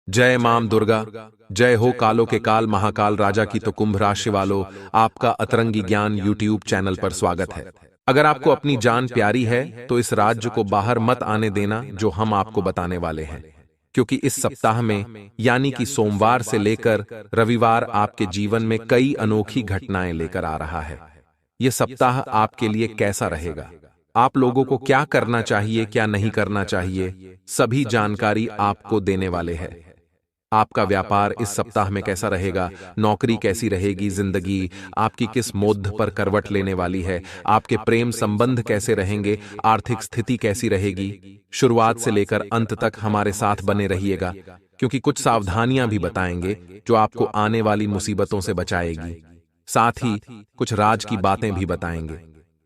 जय माम दुर्गा। जय हो कालों के काल महाकाल राजा की। तो कुंभ राशि वालों, आपका अतरंगी ज्ञान यूट्यूब चैनल पर स्वागत है। अगर आपको अपनी जान प्यारी है तो इस राज्य को बाहर मत आने देना जो हम आपको बताने वाले हैं, क्योंकि इस सप्ताह में यानी कि सोमवार से लेकर रविवार आपके जीवन में कई अनोखी घटनाएं लेकर आ रहा है। यह सप्ताह आपके लिए कैसा रहेगा, आप लोगों को क्या करना चाहिए क्या नहीं करना चाहिए, सभी जानकारी आपको देने वाले हैं। आपका व्यापार इस सप्ताह में कैसा रहेगा, नौकरी कैसी रहेगी, जिंदगी आपकी किस मोड़ पर करवट लेने वाली है, आपके प्रेम संबंध कैसे रहेंगे, आर्थिक स्थिति कैसी रहेगी। शुरुआत से लेकर अंत तक हमारे साथ बने रहिएगा, क्योंकि कुछ सावधानियां भी बताएंगे जो आपको आने वाली मुसीबतों से बचाएगी। साथ ही कुछ राज की बातें भी बताएंगे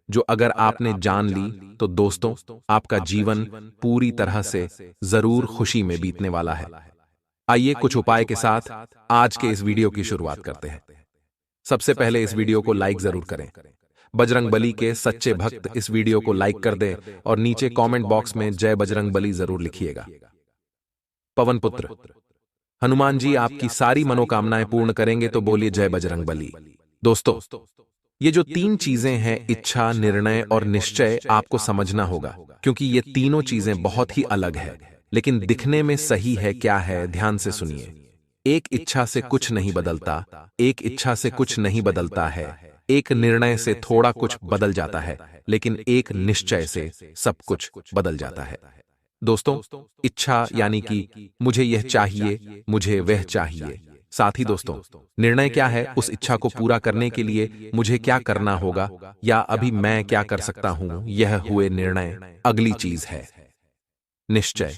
जो अगर आपने जान ली तो दोस्तों आपका जीवन पूरी तरह से जरूर खुशी में बीतने वाला है। आइए कुछ उपाय के साथ आज के इस वीडियो की शुरुआत करते हैं। सबसे पहले इस वीडियो को लाइक जरूर करें। बजरंग बली के सच्चे भक्त इस वीडियो को लाइक कर दें और नीचे कमेंट बॉक्स में जय बजरंग बली जरूर लिखिएगा। पवन पुत्र हनुमान जी आपकी सारी मनोकामनाएं पूर्ण करेंगे, तो बोलिए जय बजरंग बली। दोस्तों, ये जो तीन चीजें हैं, इच्छा, निर्णय और निश्चय, आपको समझना होगा, क्योंकि ये तीनों चीजें बहुत ही अलग है लेकिन दिखने में सही है। क्या है, ध्यान से सुनिए। एक इच्छा से कुछ नहीं बदलता, एक इच्छा से कुछ नहीं बदलता है, एक निर्णय से थोड़ा कुछ बदल जाता है, लेकिन एक निश्चय से सब कुछ बदल जाता है। दोस्तों, इच्छा यानी कि मुझे यह चाहिए, मुझे वह चाहिए। साथ ही दोस्तों, निर्णय क्या है, उस इच्छा को पूरा करने के लिए मुझे क्या करना होगा या अभी मैं क्या कर सकता हूं, यह हुए निर्णय। अगली चीज है निश्चय।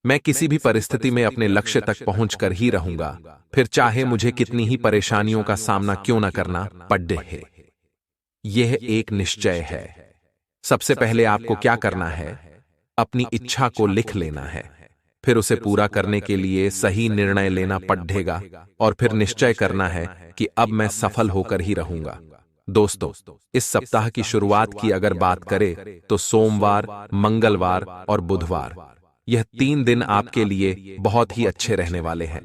मैं किसी भी परिस्थिति में अपने लक्ष्य तक पहुंचकर ही रहूंगा, फिर चाहे मुझे कितनी ही परेशानियों का सामना क्यों न करना पड़े। यह एक निश्चय है। सबसे पहले आपको क्या करना है, अपनी इच्छा को लिख लेना है, फिर उसे पूरा करने के लिए सही निर्णय लेना पड़ेगा और फिर निश्चय करना है कि अब मैं सफल होकर ही रहूंगा। दोस्तों, इस सप्ताह की शुरुआत की अगर बात करें तो सोमवार, मंगलवार और बुधवार, यह 3 दिन आपके लिए बहुत ही अच्छे रहने वाले हैं।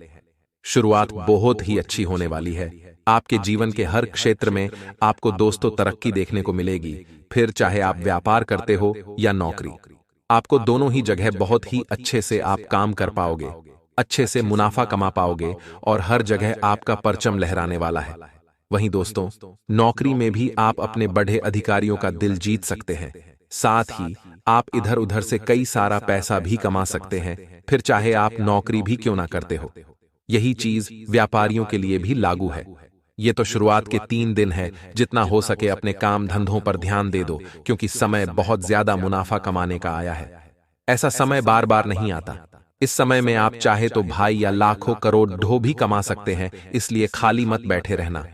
शुरुआत बहुत ही अच्छी होने वाली है। आपके जीवन के हर क्षेत्र में आपको दोस्तों तरक्की देखने को मिलेगी, फिर चाहे आप व्यापार करते हो या नौकरी, आपको दोनों ही जगह बहुत ही अच्छे से आप काम कर पाओगे, अच्छे से मुनाफा कमा पाओगे और हर जगह आपका परचम लहराने वाला है। वहीं दोस्तों, नौकरी में भी आप अपने बढ़े अधिकारियों का दिल जीत सकते हैं। साथ ही आप इधर उधर से कई सारा पैसा भी कमा सकते हैं, फिर चाहे आप नौकरी भी क्यों ना करते हो। यही चीज व्यापारियों के लिए भी लागू है। ये तो शुरुआत के 3 दिन है, जितना हो सके अपने काम धंधों पर ध्यान दे दो, क्योंकि समय बहुत ज्यादा मुनाफा कमाने का आया है। ऐसा समय बार बार नहीं आता। इस समय में आप चाहे तो भाई या लाखों करोड़ों भी कमा सकते हैं, इसलिए खाली मत बैठे रहना।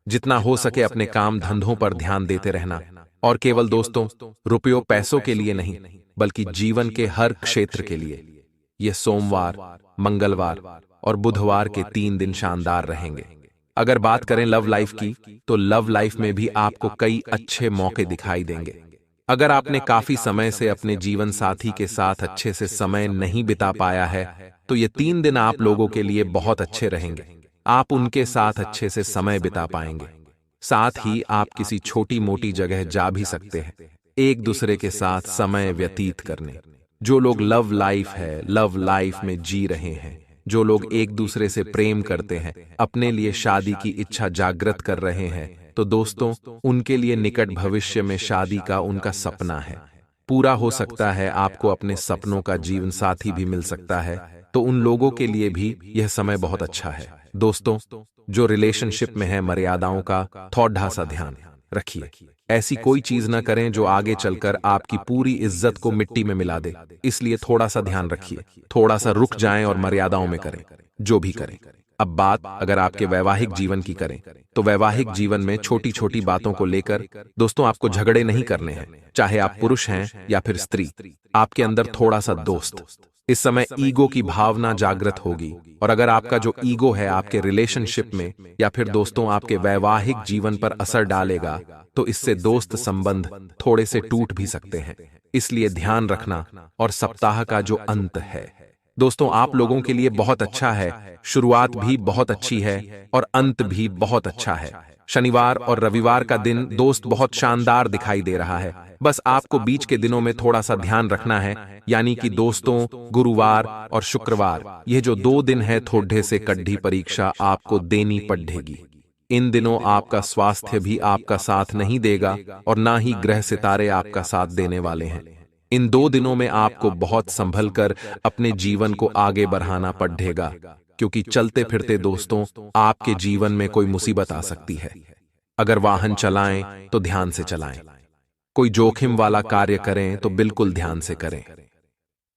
जितना हो सके अपने काम धंधों पर ध्यान देते रहना, और केवल दोस्तों रुपयों पैसों के लिए नहीं, बल्कि जीवन के हर क्षेत्र के लिए। ये सोमवार, मंगलवार और बुधवार के 3 दिन शानदार रहेंगे। अगर बात करें लव लाइफ की, तो लव लाइफ में भी आपको कई अच्छे मौके दिखाई देंगे। अगर आपने काफी समय से अपने जीवन साथी के साथ अच्छे से समय नहीं बिता पाया है, तो ये 3 दिन आप लोगों के लिए बहुत अच्छे रहेंगे। आप उनके साथ अच्छे से समय बिता पाएंगे। साथ ही आप किसी छोटी मोटी जगह जा भी सकते हैं, एक दूसरे के साथ समय व्यतीत करने। जो लोग लव लाइफ में जी रहे हैं, जो लोग एक दूसरे से प्रेम करते हैं, अपने लिए शादी की इच्छा जागृत कर रहे हैं, तो दोस्तों उनके लिए निकट भविष्य में शादी का उनका सपना है, पूरा हो सकता है। आपको अपने सपनों का जीवन साथी भी मिल सकता है, तो उन लोगों के लिए भी यह समय बहुत अच्छा है। दोस्तों, जो रिलेशनशिप में है, मर्यादाओं का थोड़ा सा ध्यान रखिए। ऐसी कोई चीज न करें जो आगे चलकर आपकी पूरी इज्जत को मिट्टी में मिला दे, इसलिए थोड़ा सा ध्यान रखिए, थोड़ा सा रुक जाएं और मर्यादाओं में करें जो भी करें। अब बात अगर आपके वैवाहिक जीवन की करें, तो वैवाहिक जीवन में छोटी छोटी बातों को लेकर दोस्तों आपको झगड़े नहीं करने हैं, चाहे आप पुरुष हैं या फिर स्त्री। आपके अंदर थोड़ा सा दोस्त इस समय ईगो की भावना जागृत होगी, और अगर आपका जो ईगो है आपके रिलेशनशिप में या फिर दोस्तों आपके वैवाहिक जीवन पर असर डालेगा, तो इससे दोस्त संबंध थोड़े से टूट भी सकते हैं। इसलिए ध्यान रखना। और सप्ताह का जो अंत है, दोस्तों, आप लोगों के लिए बहुत अच्छा है, शुरुआत भी बहुत अच्छी है और अंत भी बहुत अच्छा है। शनिवार और रविवार का दिन दोस्त बहुत शानदार दिखाई दे रहा है। बस आपको बीच के दिनों में थोड़ा सा ध्यान रखना है, यानी कि दोस्तों गुरुवार और शुक्रवार, ये जो 2 दिन है, थोड़े से कड्ढी परीक्षा आपको देनी पड़ेगी। इन दिनों आपका स्वास्थ्य भी आपका साथ नहीं देगा और ना ही ग्रह सितारे आपका साथ देने वाले हैं। इन 2 दिनों में आपको बहुत संभल कर अपने जीवन को आगे बढ़ाना पड़ेगा, क्योंकि चलते फिरते दोस्तों आपके जीवन में कोई मुसीबत आ सकती है। अगर वाहन चलाएं तो ध्यान से चलाएं, कोई जोखिम वाला कार्य करें तो बिल्कुल ध्यान से करें।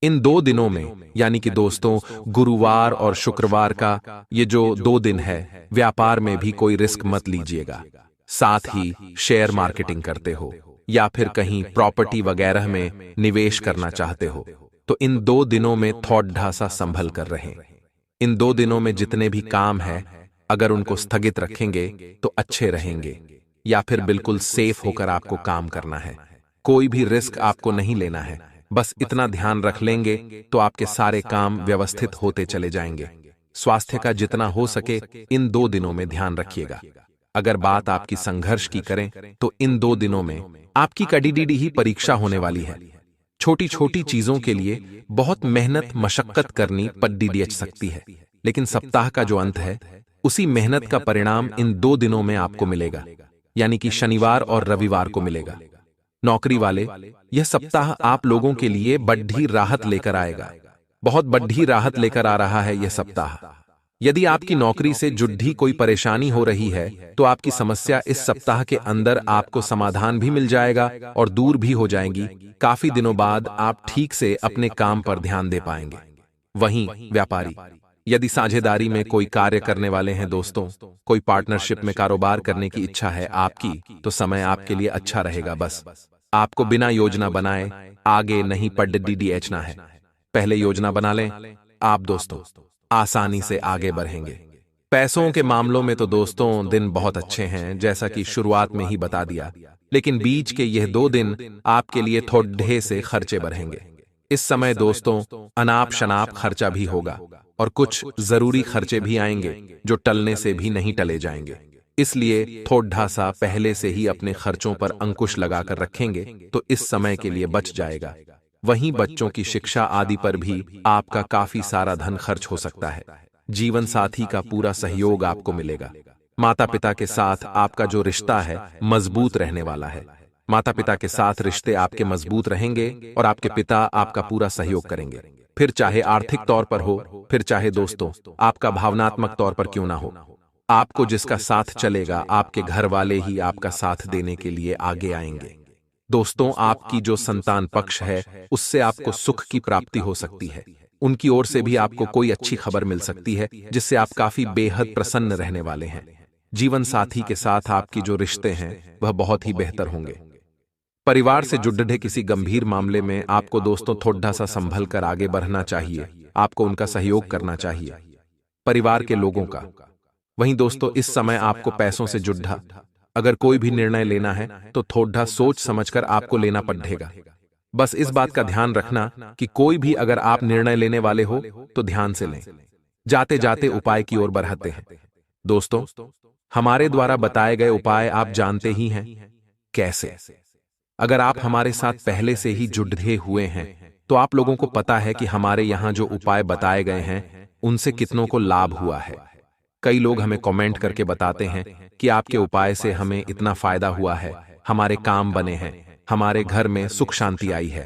इन 2 दिनों में, यानी कि दोस्तों गुरुवार और शुक्रवार का ये जो 2 दिन है, व्यापार में भी कोई रिस्क मत लीजिएगा। साथ ही शेयर मार्केटिंग करते हो या फिर कहीं प्रॉपर्टी वगैरह में निवेश करना चाहते हो तो इन 2 दिनों में थोड़ा सा संभल कर रहें। इन 2 दिनों में जितने भी काम है, अगर उनको स्थगित रखेंगे तो अच्छे रहेंगे, या फिर बिल्कुल सेफ होकर आपको काम करना है। कोई भी रिस्क आपको नहीं लेना है, बस इतना ध्यान रख लेंगे तो आपके सारे काम व्यवस्थित होते चले जाएंगे। स्वास्थ्य का जितना हो सके इन 2 दिनों में ध्यान रखिएगा। अगर बात आपकी संघर्ष की करें तो इन 2 दिनों में आपकी कड़ी ही परीक्षा होने वाली है। छोटी छोटी चीजों के लिए बहुत मेहनत मशक्कत करनी पड़ सकती है, लेकिन सप्ताह का जो अंत है उसी मेहनत का परिणाम इन 2 दिनों में आपको मिलेगा, यानी कि शनिवार और रविवार को मिलेगा। नौकरी वाले, यह सप्ताह आप लोगों के लिए बड़ी राहत लेकर आएगा। बहुत बड़ी राहत लेकर आ रहा है यह सप्ताह। यदि आपकी नौकरी से जुड़ी कोई परेशानी हो रही है तो आपकी समस्या इस सप्ताह के अंदर आपको समाधान भी मिल जाएगा और दूर भी हो जाएगी। काफी दिनों बाद आप ठीक से अपने काम पर ध्यान दे पाएंगे। वहीं व्यापारी, यदि साझेदारी में कोई कार्य करने वाले हैं दोस्तों, कोई पार्टनरशिप में कारोबार करने की इच्छा है आपकी, तो समय आपके लिए अच्छा रहेगा। बस आपको बिना योजना बनाए आगे नहीं पड़ना है। पहले योजना बना लें आप दोस्तों, आसानी से आगे बढ़ेंगे। पैसों के मामलों में तो दोस्तों दिन बहुत अच्छे हैं, जैसा कि शुरुआत में ही बता दिया, लेकिन बीच के यह 2 दिन आपके लिए थोड़े से खर्चे बढ़ेंगे। इस समय दोस्तों अनाप शनाप खर्चा भी होगा और कुछ जरूरी खर्चे भी आएंगे जो टलने से भी नहीं टले जाएंगे। इसलिए थोड़ा सा पहले से ही अपने खर्चों पर अंकुश लगाकर रखेंगे तो इस समय के लिए बच जाएगा। वहीं बच्चों की शिक्षा आदि पर भी आपका काफी सारा धन खर्च हो सकता है। जीवन साथी का पूरा सहयोग आपको मिलेगा। माता पिता के साथ आपका जो रिश्ता है मजबूत रहने वाला है। माता पिता के साथ रिश्ते आपके मजबूत रहेंगे और आपके पिता आपका पूरा सहयोग करेंगे, फिर चाहे आर्थिक तौर पर हो, फिर चाहे दोस्तों आपका भावनात्मक तौर पर क्यों ना हो। आपको जिसका साथ चलेगा, आपके घर वाले ही आपका साथ देने के लिए आगे आएंगे। दोस्तों आपकी जो संतान पक्ष है उससे आपको सुख की प्राप्ति हो सकती है। उनकी ओर से भी आपको कोई अच्छी खबर मिल सकती है जिससे आप काफी बेहद प्रसन्न रहने वाले हैं। जीवन साथी के साथ आपकी जो रिश्ते हैं वह बहुत ही बेहतर होंगे। परिवार से जुड़े किसी गंभीर मामले में आपको दोस्तों थोड़ा सा संभल कर आगे बढ़ना चाहिए। आपको उनका सहयोग करना चाहिए, परिवार के लोगों का। वहीं दोस्तों इस समय आपको पैसों से जुड़ा अगर कोई भी निर्णय लेना है तो थोड़ा सोच समझकर आपको लेना पड़ेगा। बस इस बात का ध्यान रखना कि कोई भी अगर आप निर्णय लेने वाले हो तो ध्यान से लें। जाते जाते उपाय की ओर बढ़ाते हैं। दोस्तों हमारे द्वारा बताए गए उपाय आप जानते ही हैं कैसे। अगर आप हमारे साथ पहले से ही जुड़े हुए हैं तो आप लोगों को पता है कि हमारे यहाँ जो उपाय बताए गए हैं उनसे कितनों को लाभ हुआ है। कई लोग हमें कमेंट करके बताते हैं कि आपके उपाय से हमें इतना फायदा हुआ है, हमारे काम बने हैं, हमारे घर में सुख शांति आई है,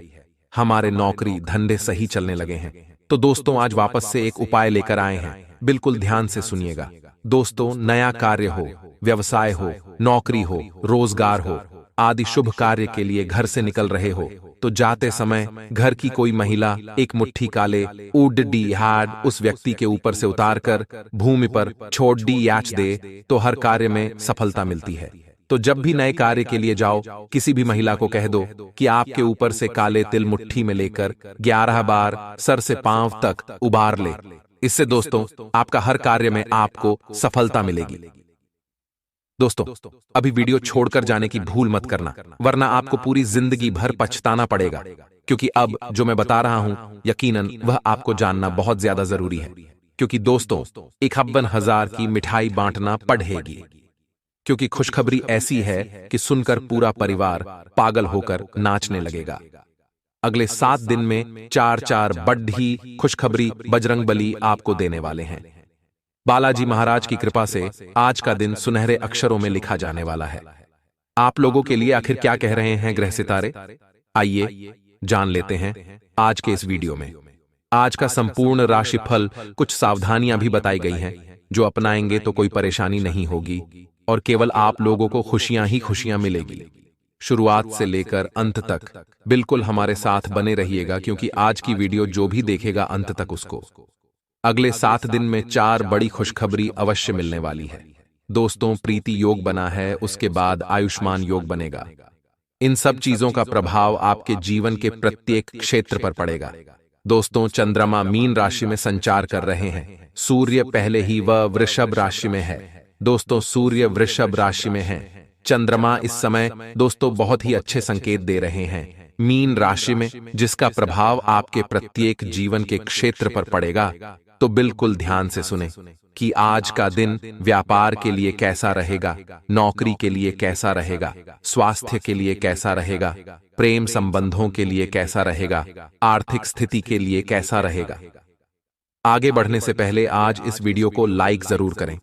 हमारे नौकरी धंधे सही चलने लगे हैं। तो दोस्तों आज वापस से एक उपाय लेकर आए हैं, बिल्कुल ध्यान से सुनिएगा। दोस्तों नया कार्य हो, व्यवसाय हो, नौकरी हो, रोजगार हो आदि शुभ कार्य के लिए घर से निकल रहे हो तो जाते समय घर की कोई महिला एक मुट्ठी काले उड्डी हाड उस व्यक्ति के ऊपर से उतारकर भूमि पर छोड़ दी याच दे तो हर कार्य में सफलता मिलती है। तो जब भी नए कार्य के लिए जाओ किसी भी महिला को कह दो कि आपके ऊपर से काले तिल मुट्ठी में लेकर 11 बार सर से पांव तक उबार ले। इससे दोस्तों आपका हर कार्य में आपको सफलता मिलेगी। दोस्तों अभी वीडियो छोड़कर जाने की भूल मत करना, वरना आपको पूरी जिंदगी भर पछताना पड़ेगा। क्योंकि अब जो मैं बता रहा हूं यकीनन वह आपको जानना बहुत ज्यादा जरूरी है। क्योंकि दोस्तों 51,000 की मिठाई बांटना पड़ेगी। क्योंकि खुशखबरी ऐसी है कि सुनकर पूरा परिवार पागल होकर नाचने लगेगा। अगले 7 दिन में 4-4 बड़ी खुशखबरी बजरंगबली आपको देने वाले हैं। बालाजी महाराज की कृपा से आज का दिन सुनहरे अक्षरों में लिखा जाने वाला है। आप लोगों के लिए आखिर क्या कह रहे हैं ग्रह सितारे? आइए जान लेते हैं आज के इस वीडियो में। आज का संपूर्ण राशिफल, कुछ सावधानियां भी बताई गई हैं जो अपनाएंगे तो कोई परेशानी नहीं होगी और केवल आप लोगों को खुशियां ही खुशियां मिलेगी। शुरुआत से लेकर अंत तक बिल्कुल हमारे साथ बने रहिएगा, क्योंकि आज की वीडियो जो भी देखेगा अंत तक उसको अगले 7 दिन में 4 बड़ी खुशखबरी अवश्य मिलने वाली है। दोस्तों, प्रीति योग बना है, उसके बाद आयुष्मान योग बनेगा। इन सब चीजों का प्रभाव आपके जीवन के प्रत्येक क्षेत्र पर पड़ेगा। दोस्तों, चंद्रमा मीन राशि में संचार कर रहे हैं। सूर्य पहले ही वह वृषभ राशि में है। दोस्तों, सूर्य वृषभ राशि में है। चंद्रमा इस समय दोस्तों बहुत ही अच्छे संकेत दे रहे हैं मीन राशि में, जिसका प्रभाव आपके प्रत्येक जीवन के क्षेत्र पर पड़ेगा। तो बिल्कुल ध्यान से सुने कि आज का दिन व्यापार के लिए कैसा रहेगा, नौकरी के लिए कैसा रहेगा, स्वास्थ्य के लिए कैसा रहेगा, प्रेम संबंधों के लिए कैसा रहेगा, आर्थिक स्थिति के लिए कैसा रहेगा। आगे बढ़ने से पहले आज इस वीडियो को लाइक जरूर करें।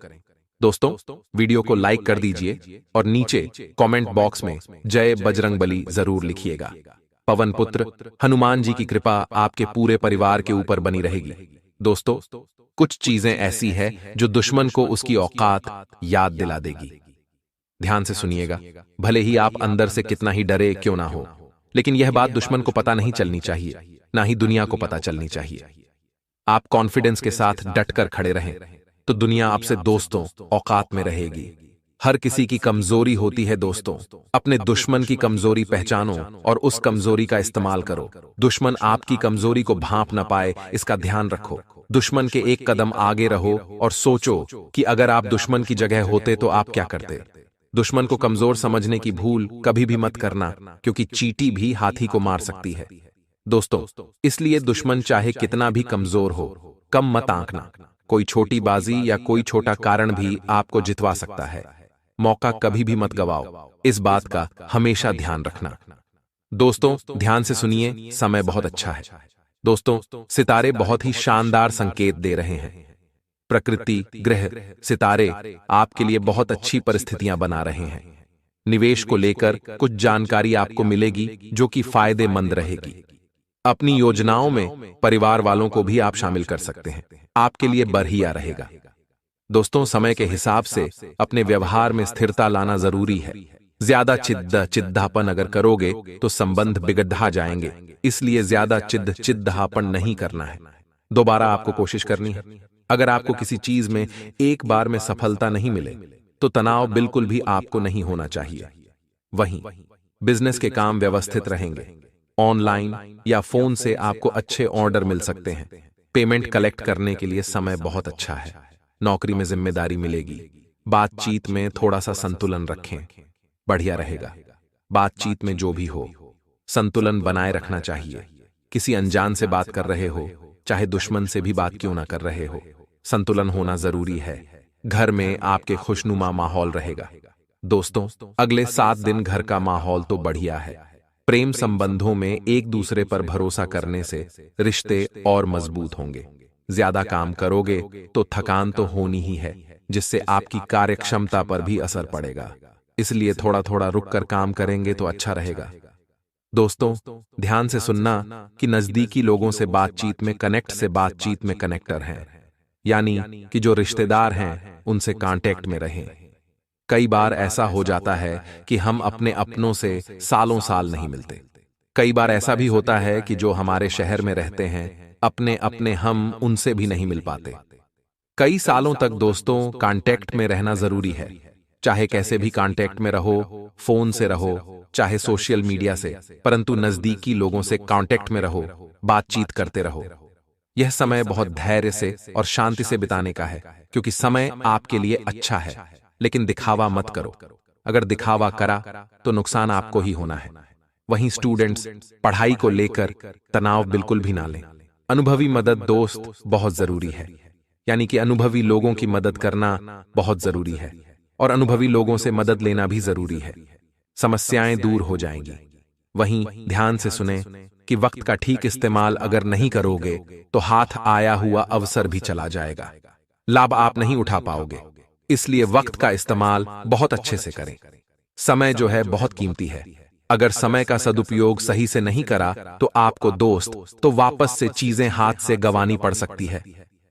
दोस्तों, वीडियो को लाइक कर दीजिए और नीचे कमेंट बॉक्स में जय बजरंगबली जरूर लिखिएगा। पवन पुत्र हनुमान जी की कृपा आपके पूरे परिवार के ऊपर बनी रहेगी। दोस्तों, कुछ चीजें ऐसी है जो दुश्मन को उसकी औकात याद दिला देगी। ध्यान से सुनिएगा। भले ही आप अंदर से कितना ही डरे क्यों ना हो, लेकिन यह बात दुश्मन को पता नहीं चलनी चाहिए, ना ही दुनिया को पता चलनी चाहिए। आप कॉन्फिडेंस के साथ डटकर खड़े रहें तो दुनिया आपसे दोस्तों औकात में रहेगी। हर किसी की कमजोरी होती है दोस्तों। अपने दुश्मन की कमजोरी पहचानो और उस कमजोरी का इस्तेमाल करो। दुश्मन आपकी कमजोरी को भांप ना पाए, इसका ध्यान रखो। दुश्मन के एक कदम आगे रहो और सोचो कि अगर आप दुश्मन की जगह होते तो आप क्या करते। दुश्मन को कमजोर समझने की भूल कभी भी मत करना, क्योंकि चींटी भी हाथी को मार सकती है। दोस्तों, इसलिए दुश्मन चाहे कितना भी कमजोर हो, कम मत आंकना। कोई छोटी बाजी या कोई छोटा कारण भी आपको जितवा सकता है। मौका कभी भी मत गवाओ, इस बात का हमेशा ध्यान रखना। दोस्तों, ध्यान से सुनिए, समय बहुत अच्छा है। दोस्तों, सितारे बहुत ही शानदार संकेत दे रहे हैं। प्रकृति, ग्रह, सितारे आपके लिए बहुत अच्छी परिस्थितियां बना रहे हैं। निवेश को लेकर कुछ जानकारी आपको मिलेगी जो कि फायदेमंद रहेगी। अपनी योजनाओं में परिवार वालों को भी आप शामिल कर सकते हैं, आपके लिए बढ़िया रहेगा। दोस्तों, समय के हिसाब से अपने व्यवहार में स्थिरता लाना जरूरी है। ज्यादा चिद्दापन अगर करोगे तो संबंध बिगड़ जाएंगे, इसलिए ज्यादा चिद्दापन नहीं करना है। दोबारा आपको कोशिश करनी है। अगर आपको किसी चीज में एक बार में सफलता नहीं मिले तो तनाव बिल्कुल भी आपको नहीं होना चाहिए। वहीं बिजनेस के काम व्यवस्थित रहेंगे। ऑनलाइन या फोन से आपको अच्छे ऑर्डर मिल सकते हैं। पेमेंट कलेक्ट करने के लिए समय बहुत अच्छा है। नौकरी में जिम्मेदारी मिलेगी। बातचीत में थोड़ा सा संतुलन रखें, बढ़िया रहेगा। बातचीत में जो भी हो, संतुलन बनाए रखना चाहिए। किसी अनजान से बात कर रहे हो, चाहे दुश्मन से भी बात क्यों ना कर रहे हो, संतुलन होना जरूरी है। घर में आपके खुशनुमा माहौल रहेगा। दोस्तों, अगले 7 दिन घर का माहौल तो बढ़िया है। प्रेम संबंधों में एक दूसरे पर भरोसा करने से रिश्ते और मजबूत होंगे। ज्यादा काम करोगे तो थकान तो होनी ही है, जिससे आपकी कार्यक्षमता पर भी असर पड़ेगा। इसलिए थोड़ा थोड़ा रुककर काम करेंगे तो अच्छा रहेगा। दोस्तों, ध्यान से सुनना कि नजदीकी लोगों से बातचीत में कनेक्टर हैं, यानी कि जो रिश्तेदार हैं उनसे कांटेक्ट में रहें। कई बार ऐसा हो जाता है कि हम अपने अपनों से सालों साल नहीं मिलते। कई बार ऐसा भी होता है कि जो हमारे शहर में रहते हैं अपने हम उनसे भी नहीं मिल पाते। कई सालों तक दोस्तों कांटेक्ट में रहना जरूरी है। चाहे कैसे भी कांटेक्ट में रहो, फोन से रहो, चाहे सोशल मीडिया से, परंतु नजदीकी लोगों से कांटेक्ट में रहो, बातचीत करते रहो। यह समय बहुत धैर्य से और शांति से बिताने का है, क्योंकि समय आपके लिए अच्छा है, लेकिन दिखावा मत करो। अगर दिखावा करा तो नुकसान आपको ही होना है। वहीं स्टूडेंट्स पढ़ाई को लेकर तनाव बिल्कुल भी ना लें। अनुभवी मदद दोस्त बहुत जरूरी है, यानी कि अनुभवी लोगों की मदद करना बहुत जरूरी है और अनुभवी लोगों से मदद लेना भी जरूरी है। समस्याएं दूर हो जाएंगी। वहीं ध्यान से सुने कि वक्त का ठीक इस्तेमाल अगर नहीं करोगे तो हाथ आया हुआ अवसर भी चला जाएगा, लाभ आप नहीं उठा पाओगे। इसलिए वक्त का इस्तेमाल बहुत अच्छे से करें। समय जो है बहुत कीमती है। अगर समय का सदुपयोग सही से नहीं करा तो आपको दोस्त तो वापस से चीजें हाथ से गंवानी पड़ सकती है।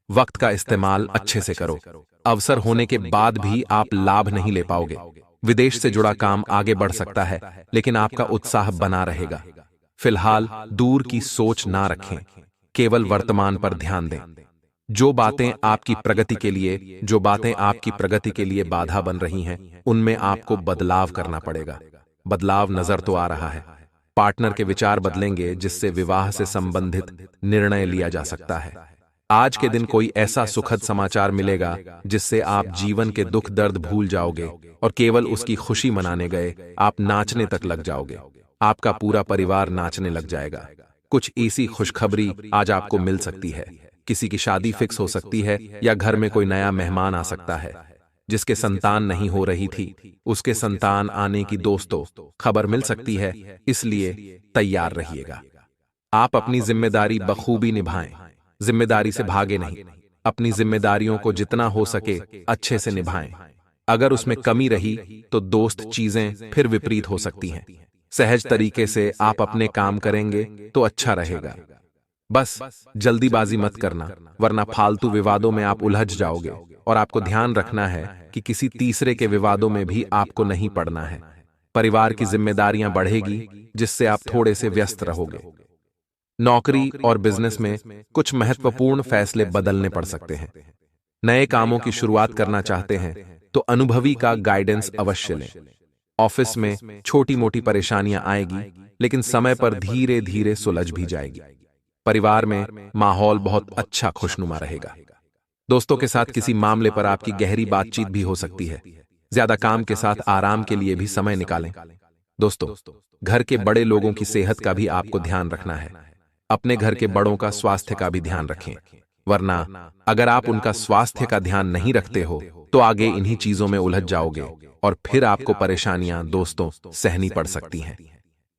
वक्त का इस्तेमाल अच्छे से करो। अवसर होने के बाद भी आप लाभ नहीं ले पाओगे। विदेश से जुड़ा काम आगे बढ़ सकता है, लेकिन आपका उत्साह बना रहेगा। फिलहाल दूर की सोच ना रखें, केवल वर्तमान पर ध्यान दें। जो बातें आपकी प्रगति के लिए बाधा बन रही हैं, उनमें आपको बदलाव करना पड़ेगा। बदलाव नजर तो आ रहा है। पार्टनर के विचार बदलेंगे, जिससे विवाह से संबंधित निर्णय लिया जा सकता है। आज के दिन कोई ऐसा सुखद समाचार मिलेगा जिससे आप जीवन के दुख दर्द भूल जाओगे और केवल उसकी खुशी मनाने गए आप नाचने तक लग जाओगे। आपका पूरा परिवार नाचने लग जाएगा। कुछ ऐसी खुशखबरी आज आपको मिल सकती है। किसी की शादी फिक्स हो सकती है या घर में कोई नया मेहमान आ सकता है। जिसके संतान नहीं हो रही थी, उसके संतान आने की दोस्तों खबर मिल सकती है, इसलिए तैयार रहिएगा। आप अपनी जिम्मेदारी बखूबी निभाएं। जिम्मेदारी से भागे नहीं। अपनी जिम्मेदारियों को जितना हो सके अच्छे से निभाएं। अगर उसमें कमी रही तो दोस्त चीजें फिर विपरीत हो सकती हैं। सहज तरीके से आप अपने काम करेंगे तो अच्छा रहेगा। बस जल्दीबाजी मत करना, वरना फालतू विवादों में आप उलझ जाओगे और आपको ध्यान रखना है कि किसी तीसरे के विवादों में भी आपको नहीं पड़ना है। परिवार की जिम्मेदारियां बढ़ेगी, जिससे आप थोड़े से व्यस्त रहोगे। नौकरी और बिजनेस में कुछ महत्वपूर्ण फैसले बदलने पड़ सकते हैं। नए कामों की शुरुआत करना चाहते हैं तो अनुभवी का गाइडेंस अवश्य लें। ऑफिस में छोटी मोटी परेशानियां आएगी, लेकिन समय पर धीरे धीरे सुलझ भी जाएगी। परिवार में माहौल बहुत अच्छा खुशनुमा रहेगा। दोस्तों के साथ किसी मामले पर आपकी गहरी बातचीत भी हो सकती है। ज्यादा काम के साथ आराम के लिए भी समय निकालें। दोस्तों, घर के बड़े लोगों की सेहत का भी आपको ध्यान रखना है। अपने घर के बड़ों का स्वास्थ्य का भी ध्यान रखें, वरना अगर आप उनका स्वास्थ्य का ध्यान नहीं रखते हो तो आगे इन्हीं चीजों में उलझ जाओगे और फिर आपको परेशानियां दोस्तों सहनी पड़ सकती हैं।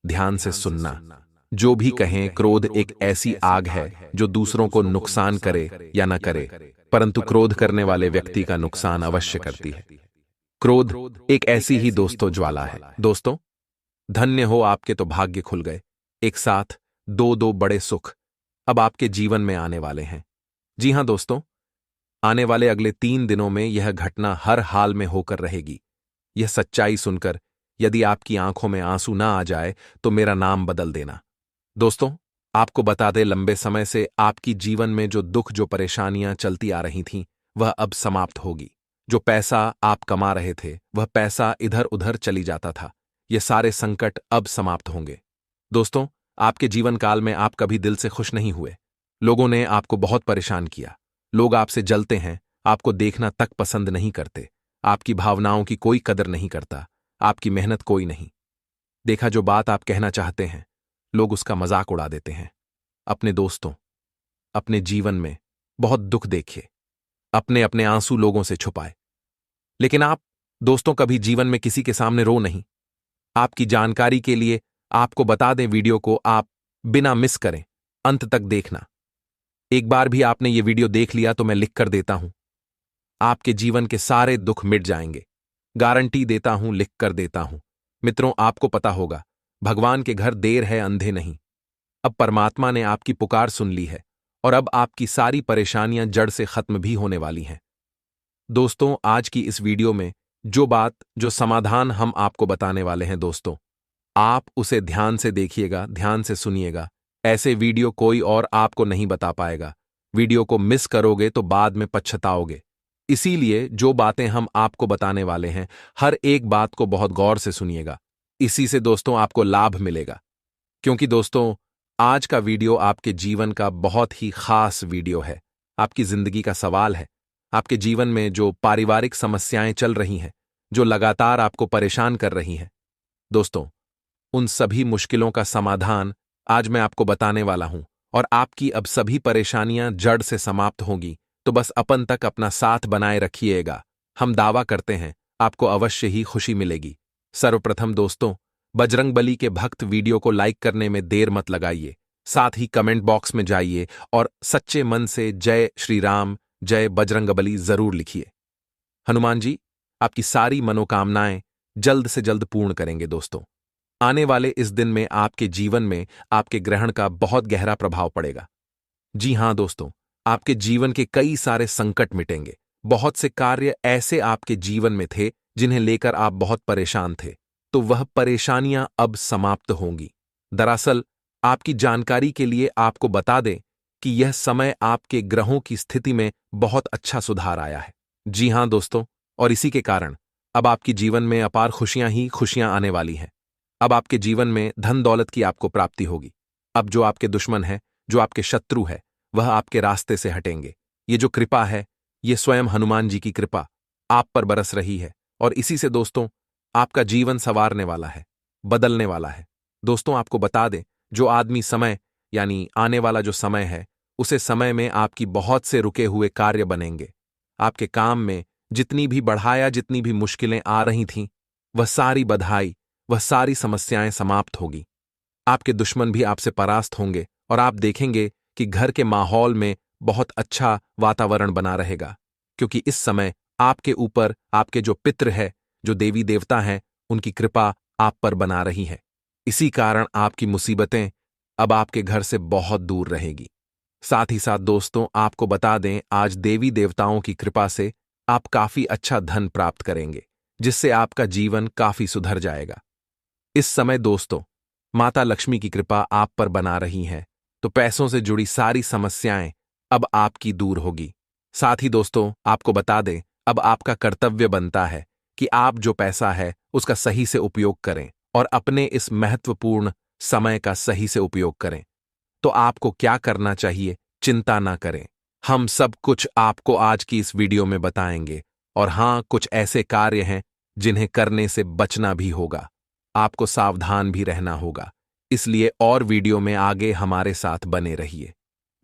ध्यान से सुनना। जो भी कहें, क्रोध एक ऐसी आग है जो दूसरों को नुकसान करे या न करे, परंतु क्रोध करने वाले व्यक्ति का नुकसान अवश्य करती है। क्रोध एक ऐसी ही दोस्तों ज्वाला है। दोस्तों, धन्य हो आपके तो भाग्य खुल गए। एक साथ दो बड़े सुख अब आपके जीवन में आने वाले हैं। जी हां दोस्तों, आने वाले अगले 3 दिनों में यह घटना हर हाल में होकर रहेगी। यह सच्चाई सुनकर यदि आपकी आंखों में आंसू ना आ जाए तो मेरा नाम बदल देना। दोस्तों, आपको बता दें, लंबे समय से आपकी जीवन में जो दुख, जो परेशानियां चलती आ रही थीं, वह अब समाप्त होगी। जो पैसा आप कमा रहे थे, वह पैसा इधर उधर चली जाता था, ये सारे संकट अब समाप्त होंगे। दोस्तों, आपके जीवन काल में आप कभी दिल से खुश नहीं हुए। लोगों ने आपको बहुत परेशान किया। लोग आपसे जलते हैं, आपको देखना तक पसंद नहीं करते। आपकी भावनाओं की कोई कदर नहीं करता, आपकी मेहनत कोई नहीं देखा। जो बात आप कहना चाहते हैं, लोग उसका मजाक उड़ा देते हैं। अपने दोस्तों, अपने जीवन में बहुत दुख देखे, अपने अपने आंसू लोगों से छुपाए, लेकिन आप दोस्तों कभी जीवन में किसी के सामने रो नहीं। आपकी जानकारी के लिए आपको बता दें, वीडियो को आप बिना मिस करें अंत तक देखना। एक बार भी आपने ये वीडियो देख लिया तो मैं लिख कर देता हूं, आपके जीवन के सारे दुख मिट जाएंगे। गारंटी देता हूं, लिख कर देता हूं। मित्रों, आपको पता होगा, भगवान के घर देर है अंधे नहीं। अब परमात्मा ने आपकी पुकार सुन ली है और अब आपकी सारी परेशानियां जड़ से खत्म भी होने वाली हैं। दोस्तों, आज की इस वीडियो में जो समाधान हम आपको बताने वाले हैं, दोस्तों, आप उसे ध्यान से देखिएगा, ध्यान से सुनिएगा। ऐसे वीडियो कोई और आपको नहीं बता पाएगा। वीडियो को मिस करोगे तो बाद में पछताओगे। इसीलिए जो बातें हम आपको बताने वाले हैं, हर एक बात को बहुत गौर से सुनिएगा। इसी से दोस्तों आपको लाभ मिलेगा, क्योंकि दोस्तों आज का वीडियो आपके जीवन का बहुत ही खास वीडियो है। आपकी जिंदगी का सवाल है। आपके जीवन में जो पारिवारिक समस्याएं चल रही हैं, जो लगातार आपको परेशान कर रही हैं, दोस्तों उन सभी मुश्किलों का समाधान आज मैं आपको बताने वाला हूं और आपकी अब सभी परेशानियां जड़ से समाप्त होंगी। तो बस अपन तक अपना साथ बनाए रखिएगा। हम दावा करते हैं आपको अवश्य ही खुशी मिलेगी। सर्वप्रथम दोस्तों, बजरंगबली के भक्त वीडियो को लाइक करने में देर मत लगाइए। साथ ही कमेंट बॉक्स में जाइए और सच्चे मन से जय श्री राम, जय बजरंगबली जरूर लिखिए। हनुमान जी आपकी सारी मनोकामनाएं जल्द से जल्द पूर्ण करेंगे। दोस्तों, आने वाले इस दिन में आपके जीवन में आपके ग्रहण का बहुत गहरा प्रभाव पड़ेगा। जी हां दोस्तों, आपके जीवन के कई सारे संकट मिटेंगे। बहुत से कार्य ऐसे आपके जीवन में थे जिन्हें लेकर आप बहुत परेशान थे, तो वह परेशानियां अब समाप्त होंगी। दरअसल आपकी जानकारी के लिए आपको बता दें कि यह समय आपके ग्रहों की स्थिति में बहुत अच्छा सुधार आया है। जी हां दोस्तों, और इसी के कारण अब आपके जीवन में अपार खुशियां ही खुशियां आने वाली हैं। अब आपके जीवन में धन दौलत की आपको प्राप्ति होगी। अब जो आपके दुश्मन है, जो आपके शत्रु है, वह आपके रास्ते से हटेंगे। ये जो कृपा है, ये स्वयं हनुमान जी की कृपा आप पर बरस रही है और इसी से दोस्तों आपका जीवन संवारने वाला है, बदलने वाला है। दोस्तों, आपको बता दें, जो आदमी समय यानी आने वाला जो समय है, उसे समय में आपकी बहुत से रुके हुए कार्य बनेंगे। आपके काम में जितनी भी मुश्किलें आ रही थीं, वह सारी बधाई, वह सारी समस्याएं समाप्त होगी। आपके दुश्मन भी आपसे परास्त होंगे और आप देखेंगे कि घर के माहौल में बहुत अच्छा वातावरण बना रहेगा, क्योंकि इस समय आपके ऊपर आपके जो पितृ है, जो देवी देवता हैं, उनकी कृपा आप पर बना रही है। इसी कारण आपकी मुसीबतें अब आपके घर से बहुत दूर रहेगी। साथ ही साथ दोस्तों, आपको बता दें, आज देवी देवताओं की कृपा से आप काफी अच्छा धन प्राप्त करेंगे, जिससे आपका जीवन काफी सुधर जाएगा। इस समय दोस्तों माता लक्ष्मी की कृपा आप पर बना रही है, तो पैसों से जुड़ी सारी समस्याएं अब आपकी दूर होगी। साथ ही दोस्तों, आपको बता दें, अब आपका कर्तव्य बनता है कि आप जो पैसा है उसका सही से उपयोग करें और अपने इस महत्वपूर्ण समय का सही से उपयोग करें। तो आपको क्या करना चाहिए, चिंता ना करें। हम सब कुछ आपको आज की इस वीडियो में बताएंगे। और हां, कुछ ऐसे कार्य हैं जिन्हें करने से बचना भी होगा, आपको सावधान भी रहना होगा। इसलिए और वीडियो में आगे हमारे साथ बने रहिए।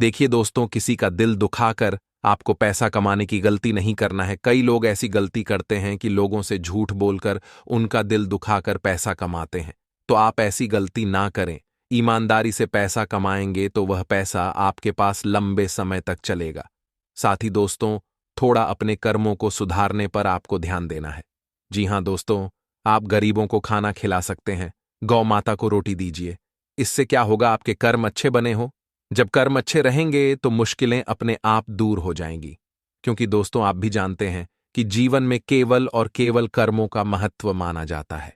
देखिए दोस्तों, किसी का दिल दुखाकर आपको पैसा कमाने की गलती नहीं करना है। कई लोग ऐसी गलती करते हैं कि लोगों से झूठ बोलकर उनका दिल दुखाकर पैसा कमाते हैं। तो आप ऐसी गलती ना करें। ईमानदारी से पैसा कमाएंगे तो वह पैसा आपके पास लंबे समय तक चलेगा। साथ ही दोस्तों, थोड़ा अपने कर्मों को सुधारने पर आपको ध्यान देना है। जी हां दोस्तों, आप गरीबों को खाना खिला सकते हैं, गौ माता को रोटी दीजिए। इससे क्या होगा, आपके कर्म अच्छे बने हो। जब कर्म अच्छे रहेंगे तो मुश्किलें अपने आप दूर हो जाएंगी। क्योंकि दोस्तों, आप भी जानते हैं कि जीवन में केवल और केवल कर्मों का महत्व माना जाता है।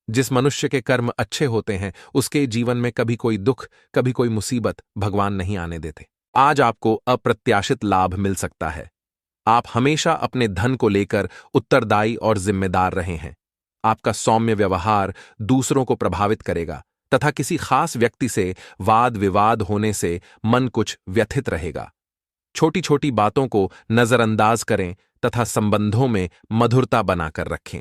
जिस मनुष्य के कर्म अच्छे होते हैं, उसके जीवन में कभी कोई दुख, कभी कोई मुसीबत भगवान नहीं आने देते। आज आपको अप्रत्याशित लाभ मिल सकता है। आप हमेशा अपने धन को लेकर उत्तरदायी और जिम्मेदार रहे हैं। आपका सौम्य व्यवहार दूसरों को प्रभावित करेगा तथा किसी खास व्यक्ति से वाद विवाद होने से मन कुछ व्यथित रहेगा। छोटी छोटी बातों को नजरअंदाज करें तथा संबंधों में मधुरता बनाकर रखें।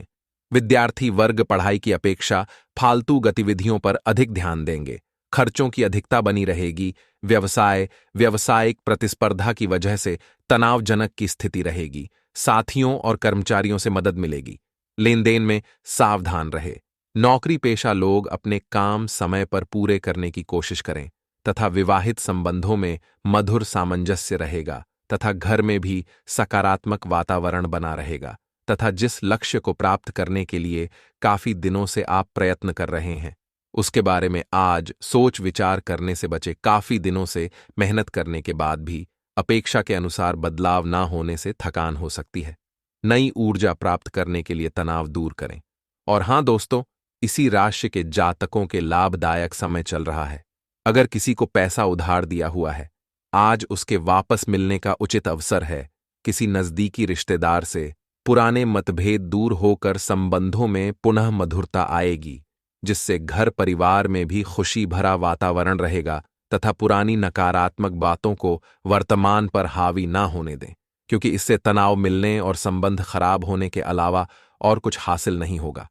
विद्यार्थी वर्ग पढ़ाई की अपेक्षा फालतू गतिविधियों पर अधिक ध्यान देंगे। खर्चों की अधिकता बनी रहेगी। व्यावसायिक प्रतिस्पर्धा की वजह से तनावजनक की स्थिति रहेगी। साथियों और कर्मचारियों से मदद मिलेगी। लेन देन में सावधान रहे। नौकरी पेशा लोग अपने काम समय पर पूरे करने की कोशिश करें तथा विवाहित संबंधों में मधुर सामंजस्य रहेगा तथा घर में भी सकारात्मक वातावरण बना रहेगा तथा जिस लक्ष्य को प्राप्त करने के लिए काफी दिनों से आप प्रयत्न कर रहे हैं, उसके बारे में आज सोच विचार करने से बचे। काफी दिनों से मेहनत करने के बाद भी अपेक्षा के अनुसार बदलाव ना होने से थकान हो सकती है। नई ऊर्जा प्राप्त करने के लिए तनाव दूर करें। और हां दोस्तों, इसी राशि के जातकों के लाभदायक समय चल रहा है। अगर किसी को पैसा उधार दिया हुआ है, आज उसके वापस मिलने का उचित अवसर है। किसी नजदीकी रिश्तेदार से पुराने मतभेद दूर होकर संबंधों में पुनः मधुरता आएगी, जिससे घर परिवार में भी खुशी भरा वातावरण रहेगा तथा पुरानी नकारात्मक बातों को वर्तमान पर हावी ना होने दें, क्योंकि इससे तनाव मिलने और संबंध खराब होने के अलावा और कुछ हासिल नहीं होगा।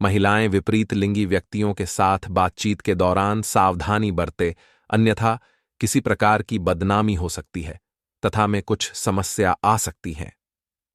महिलाएं विपरीत लिंगी व्यक्तियों के साथ बातचीत के दौरान सावधानी बरते, अन्यथा किसी प्रकार की बदनामी हो सकती है तथा में कुछ समस्या आ सकती है।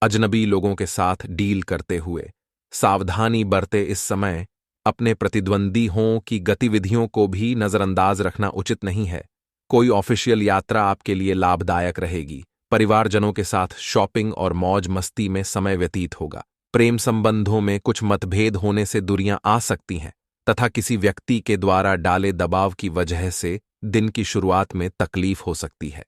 अजनबी लोगों के साथ डील करते हुए सावधानी बरते। इस समय अपने प्रतिद्वंदी हों की गतिविधियों को भी नजरअंदाज रखना उचित नहीं है। कोई ऑफिशियल यात्रा आपके लिए लाभदायक रहेगी। परिवारजनों के साथ शॉपिंग और मौज मस्ती में समय व्यतीत होगा। प्रेम संबंधों में कुछ मतभेद होने से दूरियां आ सकती हैं तथा किसी व्यक्ति के द्वारा डाले दबाव की वजह से दिन की शुरुआत में तकलीफ हो सकती है।